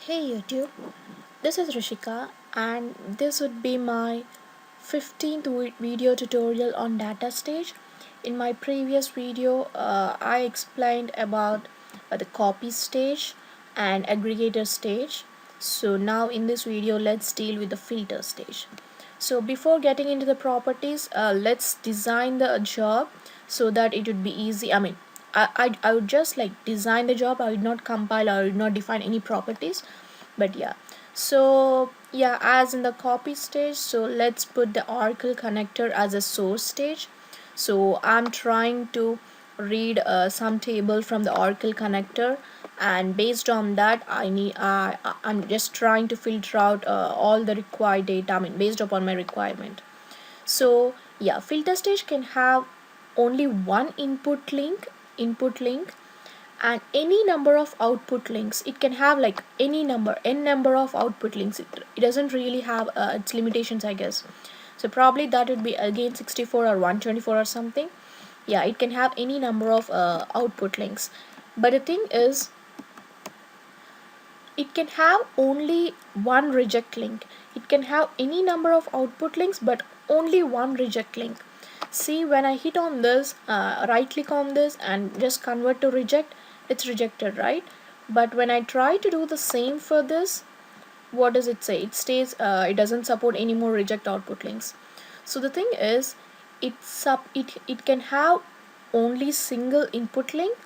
Hey YouTube, this is Rishika and this would be my 15th video tutorial on data stage. In my previous video, I explained about the copy stage and aggregator stage. So now in this video, let's deal with the filter stage. So before getting into the properties, let's design the job so that it would be easy. I would just like design the job. I would not compile, I would not define any properties, but yeah. So yeah, as in the copy stage, so let's put the Oracle connector as a source stage. So I'm trying to read some table from the Oracle connector, and based on that I'm just trying to filter out all the required data, based upon my requirement. So yeah, filter stage can have only one input link and any number of output links. It can have like any number, n number of output links. It doesn't really have its limitations, I guess. So probably that would be again 64 or 124 or something. Yeah, it can have any number of output links, but the thing is it can have only one reject link. It can have any number of output links but only one reject link. See, when I hit on this, right click on this and just convert to reject, it's rejected, right? But when I try to do the same for this, what does it say? It stays it doesn't support any more reject output links. So the thing is, it can have only single input link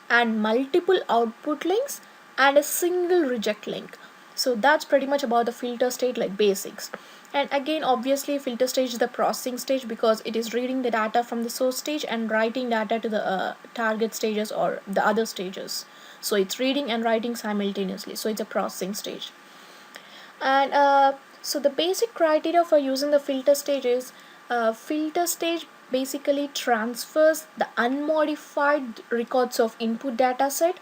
and multiple output links and a single reject link. So that's pretty much about the filter state, like basics. And again, obviously filter stage is the processing stage because it is reading the data from the source stage and writing data to the target stages or the other stages. So it's reading and writing simultaneously, so it's a processing stage. And so the basic criteria for using the filter stage is, filter stage basically transfers the unmodified records of input data set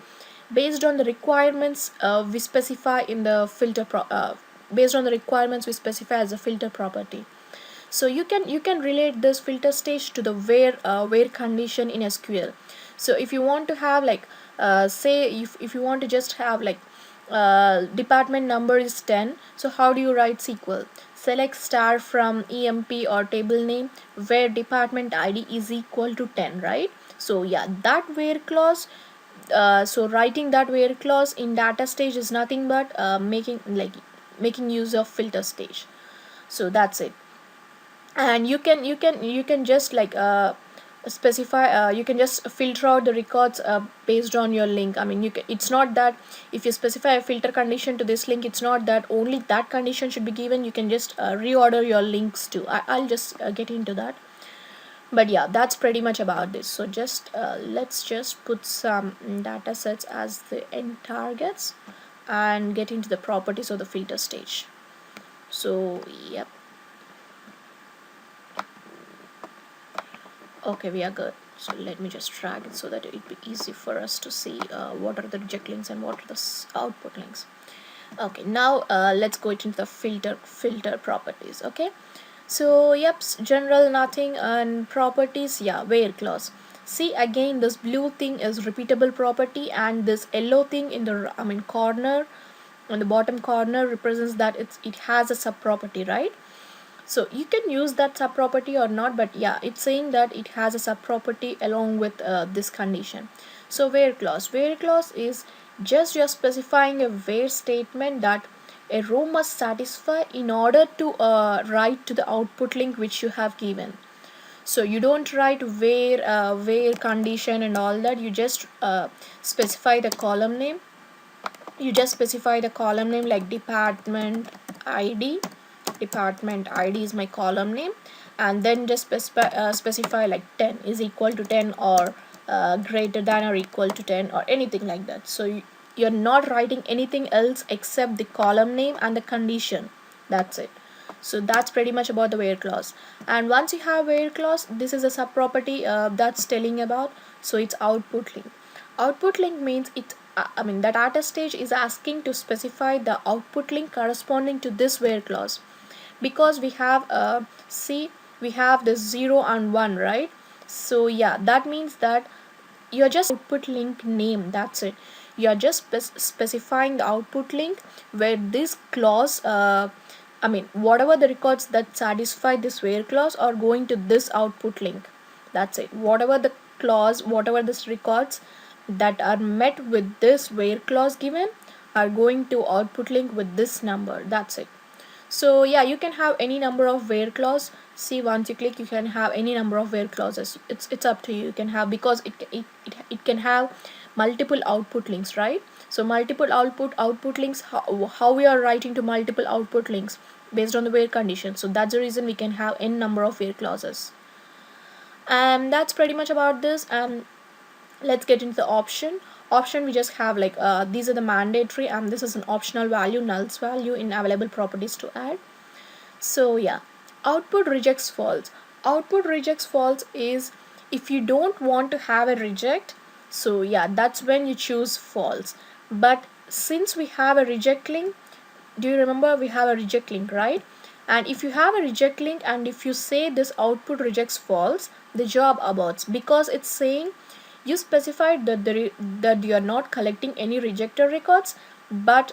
based on the requirements we specify in the based on the requirements we specify as a filter property. So you can relate this filter stage to the where condition in SQL. So if you want to have like, say if you want to just have like, department number is 10, so how do you write SQL? Select star from emp or table name where department id is equal to 10, right? So yeah, that where clause, so writing that where clause in data stage is nothing but making use of filter stage. So that's it. And you can just like, specify, you can just filter out the records based on your link. It's not that if you specify a filter condition to this link, it's not that only that condition should be given. You can just reorder your links too. I'll just get into that. But yeah, that's pretty much about this. So just let's just put some data sets as the end targets and get into the properties of the filter stage. So yep. Okay, we are good. So let me just drag it so that it be easy for us to see what are the reject links and what are the output links. Okay, now let's go into the filter properties. Okay, so yep, general nothing, and properties, yeah, where clause. See, again this blue thing is repeatable property and this yellow thing in the corner, on the bottom corner, represents that it has a sub property, right? So you can use that sub property or not, but yeah, it's saying that it has a sub property along with this condition. So where clause is just you're specifying a where statement that a row must satisfy in order to write to the output link which you have given. So you don't write where condition and all that. You just specify the column name. You just specify the column name like id. Department id is my column name, and then just specify like 10 is equal to 10 or greater than or equal to 10 or anything like that. So you're not writing anything else except the column name and the condition. That's it. So that's pretty much about the where clause. And once you have where clause, this is a sub property that's telling about. So it's output link. Output link means the data stage is asking to specify the output link corresponding to this where clause, because we have see, we have this 0 and 1, right? So yeah, that means that you're just output link name, that's it. you are just specifying the output link where this clause whatever the records that satisfy this where clause are going to this output link. That's it. Whatever the clause, whatever this records that are met with this where clause given are going to output link with this number. That's it. So yeah, you can have any number of where clause. See, once you click, you can have any number of where clauses. It's up to you. You can have, because it can have multiple output links, right? So multiple output links, how we are writing to multiple output links based on the where condition. So that's the reason we can have n number of where clauses. And that's pretty much about this. And let's get into the option. We just have like these are the mandatory, and this is an optional value, nulls value in available properties to add. So yeah, output rejects false. Output rejects false is if you don't want to have a reject. So yeah, that's when you choose false. But since we have a reject link, do you remember we have a reject link, right? And if you have a reject link and if you say this output rejects false, the job aborts, because it's saying you specified that that you are not collecting any rejected records, but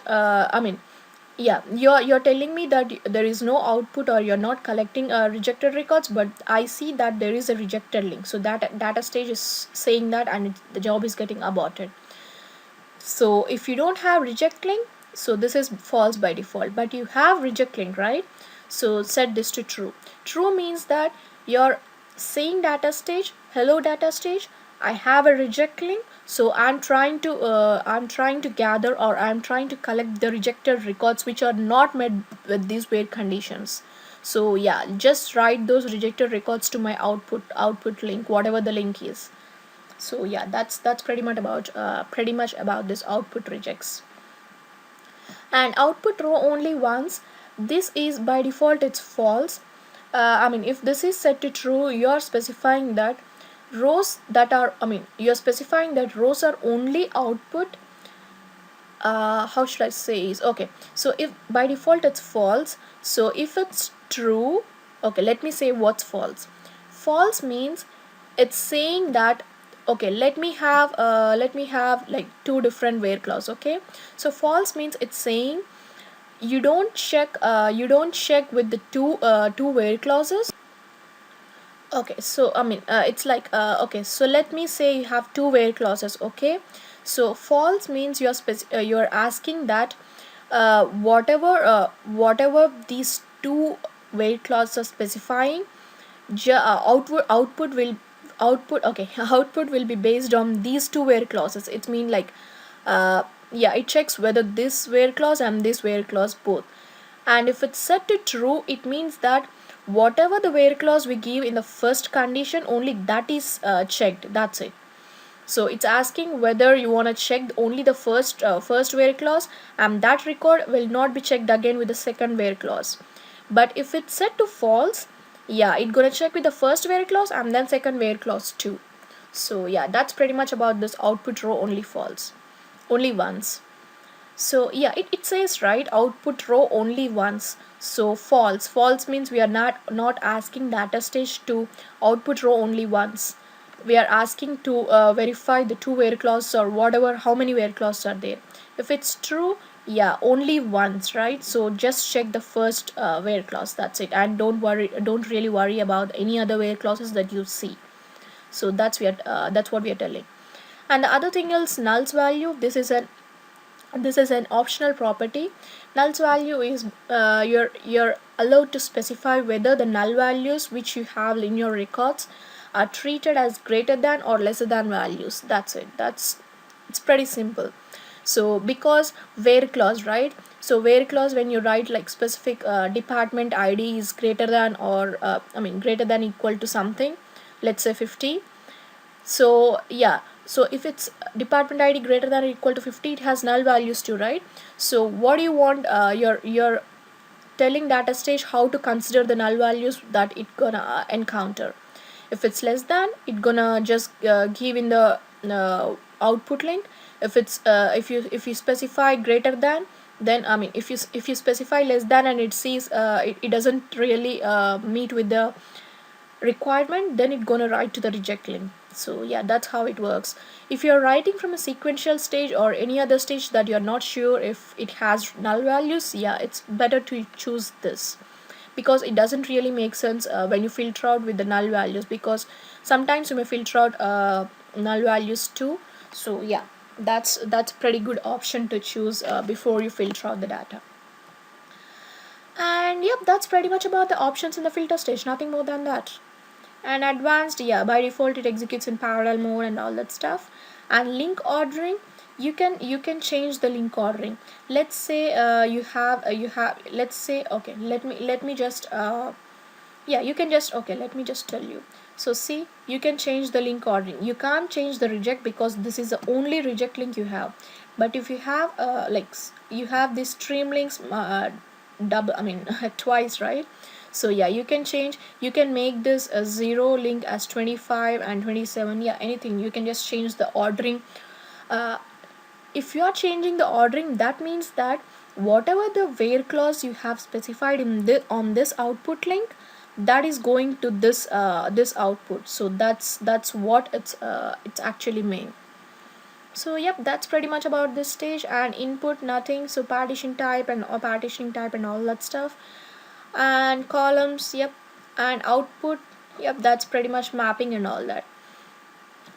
yeah, you're telling me that there is no output or you're not collecting rejected records, but I see that there is a rejected link. So that data stage is saying that, and the job is getting aborted. So if you don't have reject link, so this is false by default, but you have reject link, right? So set this to true. True means that you're saying data stage, hello data stage, I have a reject link, so I'm trying to gather, or I'm trying to collect the rejected records which are not met with these where conditions. So yeah, just write those rejected records to my output link, whatever the link is. So yeah, that's pretty much about this output rejects. And output row only once, this is by default it's false. If this is set to true, you're specifying that rows that are you're specifying that rows are only output. How should I say is, okay, so if by default it's false, so if it's true, okay, let me say what's false. False means it's saying that, okay, let me have like two different where clause. Okay, so false means it's saying you don't check with the two where clauses. Okay, so it's like okay, so let me say you have two where clauses. Okay, so false means you're asking that whatever these two where clauses are specifying, output okay output will be based on these two where clauses. It means like yeah, it checks whether this where clause and this where clause both. And if it's set to true, it means that whatever the where clause we give in the first condition, only that is checked. That's it. So it's asking whether you want to check only the first where clause, and that record will not be checked again with the second where clause. But if it's set to false, yeah, it's gonna check with the first where clause and then second where clause too. So yeah, that's pretty much about this output row only false, only once. So yeah, it says right, output row only once. So false means we are not asking data stage to output row only once. We are asking to verify the two where clauses or whatever, how many where clauses are there. If it's true, yeah, only once, right? So just check the first where clause, that's it, and don't really worry about any other where clauses that you see. So that's what we are telling. And the other thing is nulls value. This is an optional property. Nulls value is you're allowed to specify whether the null values which you have in your records are treated as greater than or lesser than values. That's it. It's pretty simple. So because where clause, right? So where clause, when you write like specific department ID is greater than or greater than equal to something, let's say 50. So yeah, so if it's department ID greater than or equal to 50, it has null values too, right? So what do you want, you're telling data stage how to consider the null values that it gonna encounter. If it's less than, it gonna just give in the output link. If it's if you specify greater than, then if you specify less than and it sees it doesn't really meet with the requirement, then it gonna write to the reject link. So yeah, that's how it works. If you're writing from a sequential stage or any other stage that you're not sure if it has null values, yeah, it's better to choose this, because it doesn't really make sense when you filter out with the null values, because sometimes you may filter out null values too. So yeah, that's pretty good option to choose before you filter out the data. And yep, that's pretty much about the options in the filter stage, nothing more than that. And advanced, yeah, by default it executes in parallel mode and all that stuff. And link ordering, you can change the link ordering. Let's say you have let's say, okay, let me just yeah, you can just, okay, let me just tell you. So see, you can change the link ordering. You can't change the reject because this is the only reject link you have. But if you have you have these stream links double, I mean twice, right? So yeah, you can change, you can make this a 0 link as 25 and 27, yeah, anything. You can just change the ordering. uh, if you are changing the ordering, that means that whatever the where clause you have specified in on this output link, that is going to this output. So that's what it's actually mean. So yep, that's pretty much about this stage. And input, nothing, so partition type and or partitioning type and all that stuff. And columns, yep. And output, yep, that's pretty much mapping and all that.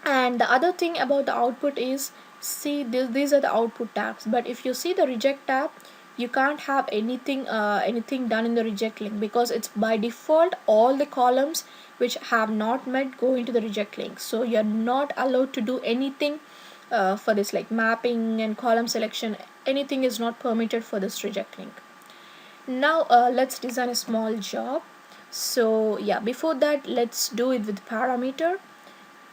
And the other thing about the output is, see, these are the output tabs, but if you see the reject tab, you can't have anything done in the reject link, because it's by default all the columns which have not met go into the reject link. So you're not allowed to do anything for this, like mapping and column selection. Anything is not permitted for this reject link. Now let's design a small job. So yeah, before that, let's do it with parameter.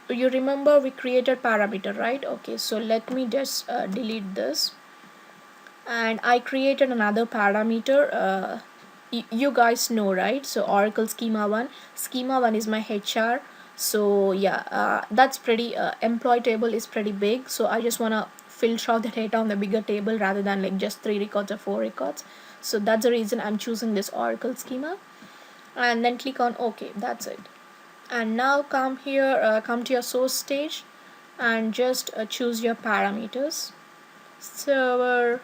You remember we created parameter, right? Okay, so let me just delete this. And I created another parameter. You guys know, right? So Oracle schema 1 is my HR. So yeah, that's pretty employee table is pretty big, so I just want to filter out the data on the bigger table rather than like just 3 records or 4 records. So that's the reason I'm choosing this Oracle schema. And then click on OK. That's it. And now come here, come to your source stage, and just choose your parameters: server,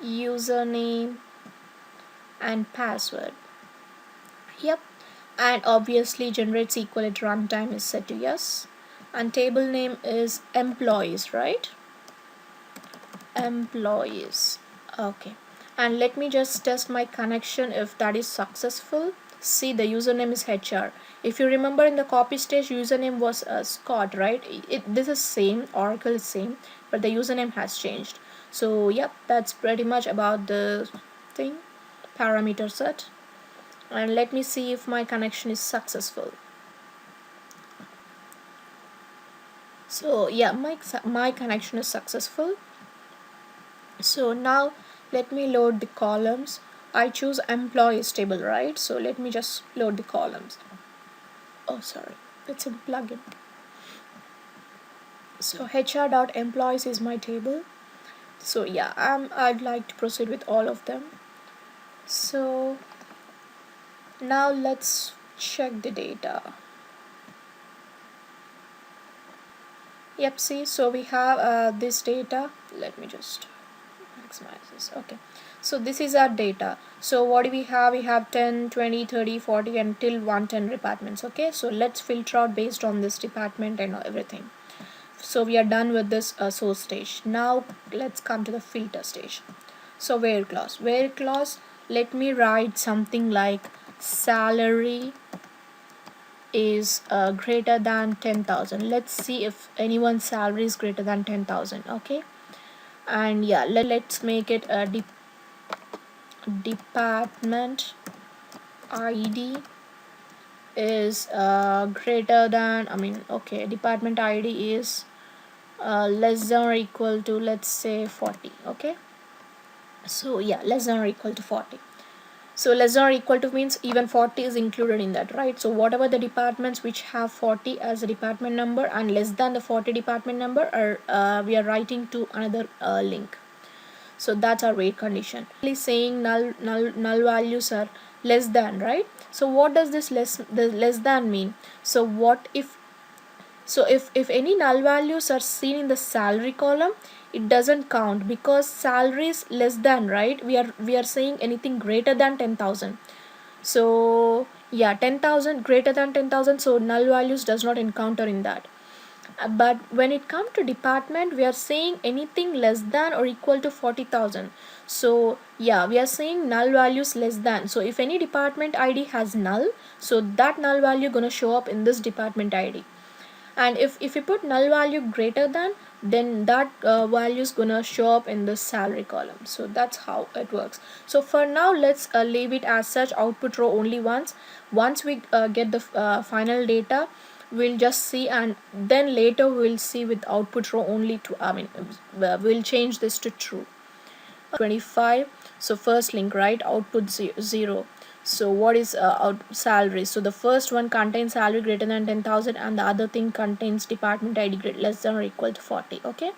username, and password. Yep. And obviously generate SQL at runtime is set to yes. And table name is employees, right? Employees. Okay. And let me just test my connection if that is successful. See, the username is HR. If you remember in the copy stage, username was Scott, right? This is same, Oracle is same, but the username has changed. So yep, that's pretty much about the thing, parameter set. And let me see if my connection is successful. So yeah, my connection is successful. So now let me load the columns. I choose employees table, right? So let me just load the columns. Oh sorry, it's a plugin. So hr.employees is my table. So yeah, I'd like to proceed with all of them. So now let's check the data. Yep, see, so we have this data. Let me just maximize this. Okay, so this is our data. So what do we have? We have 10, 20, 30, 40 until 110 departments. Okay, so let's filter out based on this department and everything. So we are done with this source stage. Now let's come to the filter stage. So where clause, let me write something like salary is greater than 10,000. Let's see if anyone's salary is greater than 10,000. Okay, and yeah, let's make it a department ID is greater than, I mean, okay, department ID is less than or equal to, let's say, 40. Okay, so yeah, less than or equal to 40. So less than or equal to means even 40 is included in that, right? So whatever the departments which have 40 as a department number and less than the 40 department number are we are writing to another link. So that's our wait condition. It's saying null values are less than, right? So what does this less than mean? So what if So if any null values are seen in the salary column, it doesn't count because salary is less than, right? We are saying anything greater than 10,000. So yeah, 10,000, greater than 10,000, so null values does not encounter in that. But when it comes to department, we are saying anything less than or equal to 40,000. So yeah, we are saying null values less than. So if any department ID has null, so that null value gonna show up in this department ID. And if you put null value greater than, then that value is gonna show up in the salary column. So that's how it works. So for now, let's leave it as such, output row only once we get the final data, we'll just see, and then later we'll see with output row only to, we'll change this to true. 25. So first link, right, output 0. So what is salary? So the first one contains salary greater than 10,000, and the other thing contains department ID less than or equal to 40. Okay,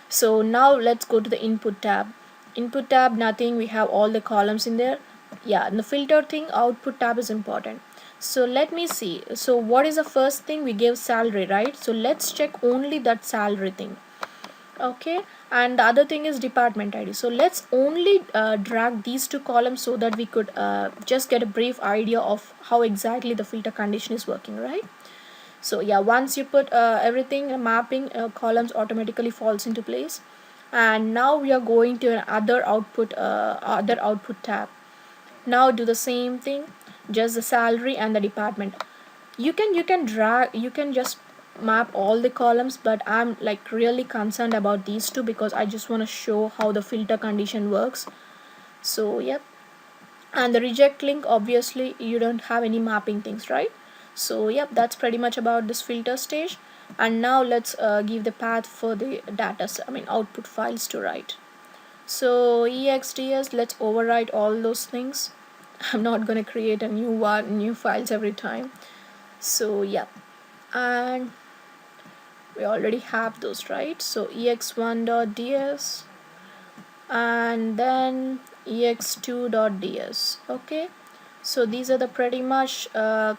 so now let's go to the input tab. Input tab, nothing, we have all the columns in there. Yeah, and the filter thing, output tab is important. So let me see, so what is the first thing? We gave salary, right? So let's check only that salary thing. Okay, and the other thing is department ID. So let's only drag these two columns so that we could just get a brief idea of how exactly the filter condition is working, right? So yeah, once you put everything, mapping columns automatically falls into place. And now we are going to another other output tab. Now do the same thing, just the salary and the department. You can just map all the columns, but I'm like really concerned about these two because I just want to show how the filter condition works. So yep, and the reject link, obviously you don't have any mapping things, right? So yep, that's pretty much about this filter stage. And now let's give the path for the data, output files to write. So exds, let's overwrite all those things. I'm not gonna create a new files every time. So yeah, and we already have those, right? So ex1.ds and then ex2.ds. okay, so these are the pretty much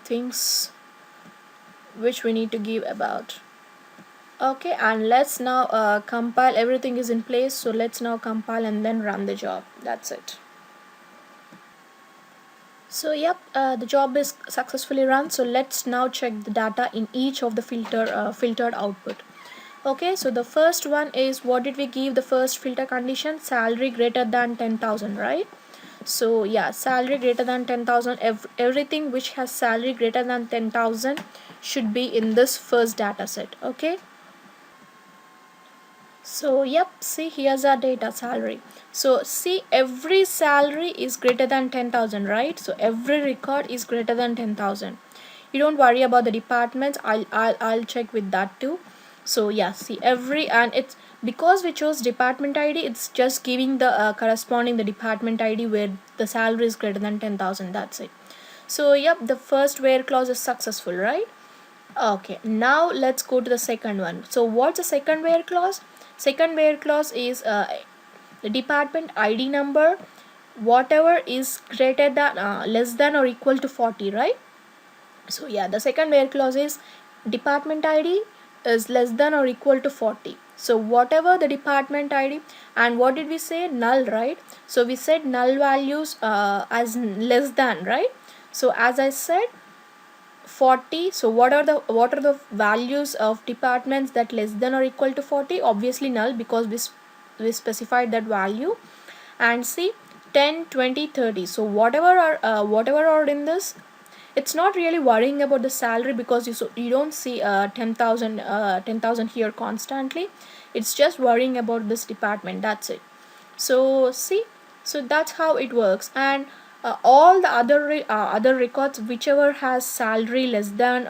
things which we need to give about. Okay, and let's now compile. Everything is in place, so let's now compile and then run the job. That's it. So yep, the job is successfully run. So let's now check the data in each of the filtered output. Okay, so the first one is, what did we give the first filter condition? Salary greater than 10,000, right? So yeah, salary greater than 10,000, everything which has salary greater than 10,000 should be in this first data set. Okay, so yep, see, here's our data, salary. So see, every salary is greater than 10,000, right? So every record is greater than 10,000. You don't worry about the departments, I'll check with that too. So yeah, see, every, and it's because we chose department ID, it's just giving the corresponding the department ID where the salary is greater than 10,000. That's it. So yep, the first where clause is successful, right? Okay, now let's go to the second one. So what's the second where clause? Second where clause is the department ID number, whatever is greater than less than or equal to 40, right? So yeah, the second where clause is department ID is less than or equal to 40. So whatever the department ID, and what did we say? Null, right? So we said null values as less than, right? So as I said, 40. So what are the values of departments that less than or equal to 40? Obviously null, because we specified that value. And see, 10, 20, 30. So whatever are in this, it's not really worrying about the salary because you don't see 10,000 here constantly. It's just worrying about this department. That's it. So see, so that's how it works. And all the other records whichever has salary less than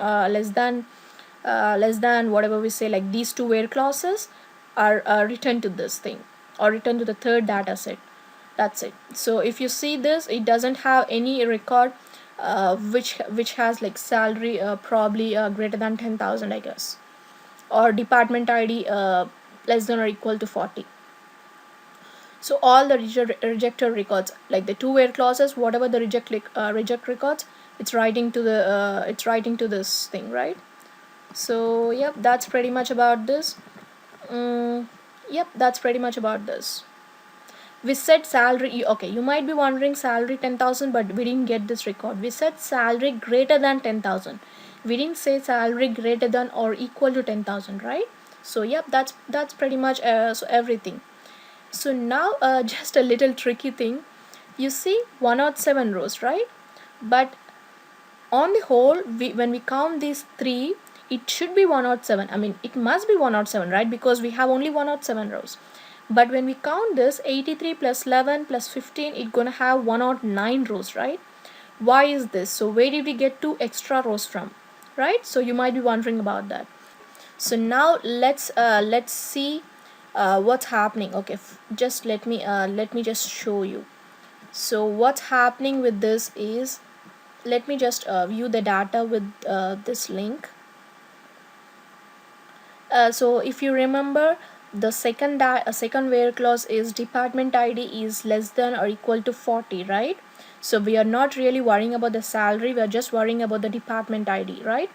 whatever we say, like these two where clauses, are returned to this thing, or returned to the third data set. That's it. So if you see this, it doesn't have any record which has like salary probably greater than 10,000, I guess, or department ID less than or equal to 40. So all the rejected records, like the two where clauses, whatever the reject records, it's writing to this thing, right? So yep, that's pretty much about this. Yep, that's pretty much about this. We said salary, okay, you might be wondering salary 10,000, but we didn't get this record. We said salary greater than 10,000. We didn't say salary greater than or equal to 10,000, right? So yep, that's pretty much so everything. So now just a little tricky thing. You see 107 rows, right? But on the whole, when we count these three, it should be 107. I mean, it must be 107, right? Because we have only 107 rows. But when we count this 83 plus 11 plus 15, it's gonna have 109 rows, right? Why is this? So where did we get two extra rows from, right? So you might be wondering about that. So now let's see what's happening. Okay, just let me just show you. So what's happening with this is, let me just view the data with this link. So if you remember, the second where clause is department ID is less than or equal to 40, right? So we are not really worrying about the salary, we are just worrying about the department ID, right?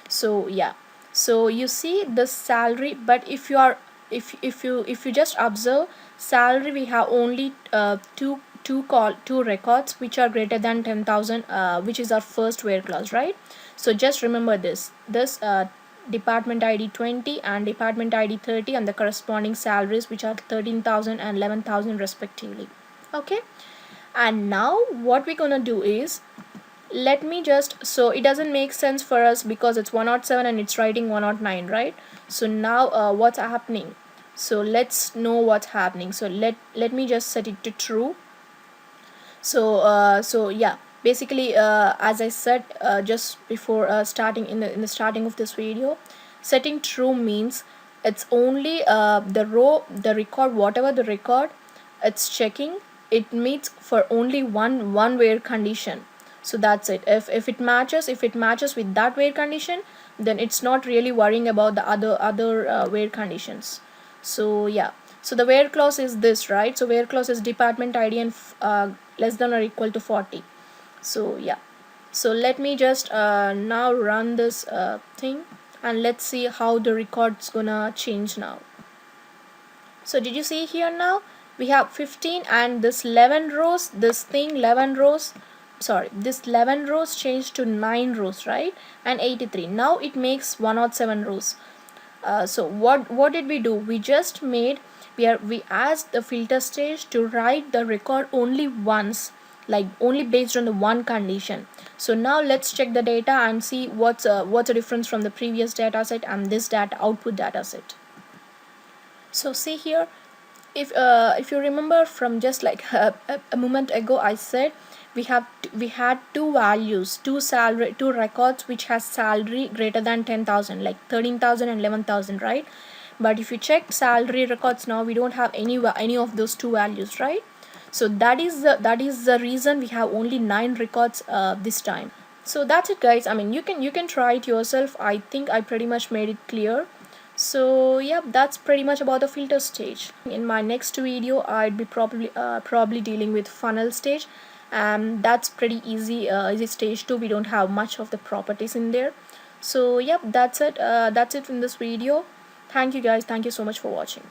So yeah, so you see the salary, but if you are if you just observe salary, we have only two records which are greater than 10,000, which is our first where clause, right? So just remember this department ID 20 and department ID 30 and the corresponding salaries, which are 13,000 and 11,000 respectively. Okay, and now what we're gonna do is, let me just, so it doesn't make sense for us because it's 107 and it's writing 109, right? So now what's happening, so let's know what's happening. So let me just set it to true. So yeah, basically as I said just before starting in the starting of this video, setting true means it's only the record, whatever the record it's checking, it meets for only one where condition. So that's it. If it matches with that where condition, then it's not really worrying about the other where conditions. So yeah, so the where clause is this, right? So where clause is department ID and less than or equal to 40. So yeah, so let me just now run this thing, and let's see how the record's gonna change now. So did you see here now we have 15 and this 11 rows, this thing 11 rows, sorry, this 11 rows changed to 9 rows, right? And 83, now it makes 107 rows. So what did we do? We just made, we asked the filter stage to write the record only once, like only based on the one condition. So now let's check the data and see what's the difference from the previous data set and this data output data set. So see here, if you remember from just like a moment ago, I said we had two values, two records which has salary greater than 10,000, like 13,000 and 11,000, right? But if you check salary records now, we don't have any of those two values, right? So that is the reason we have only 9 records this time. So that's it, guys. I mean, you can try it yourself. I think I pretty much made it clear. So yeah, that's pretty much about the filter stage. In my next video, I'd be probably dealing with funnel stage, and that's pretty easy. Easy stage 2. We don't have much of the properties in there. So yep, that's it in this video. Thank you, guys. Thank you so much for watching.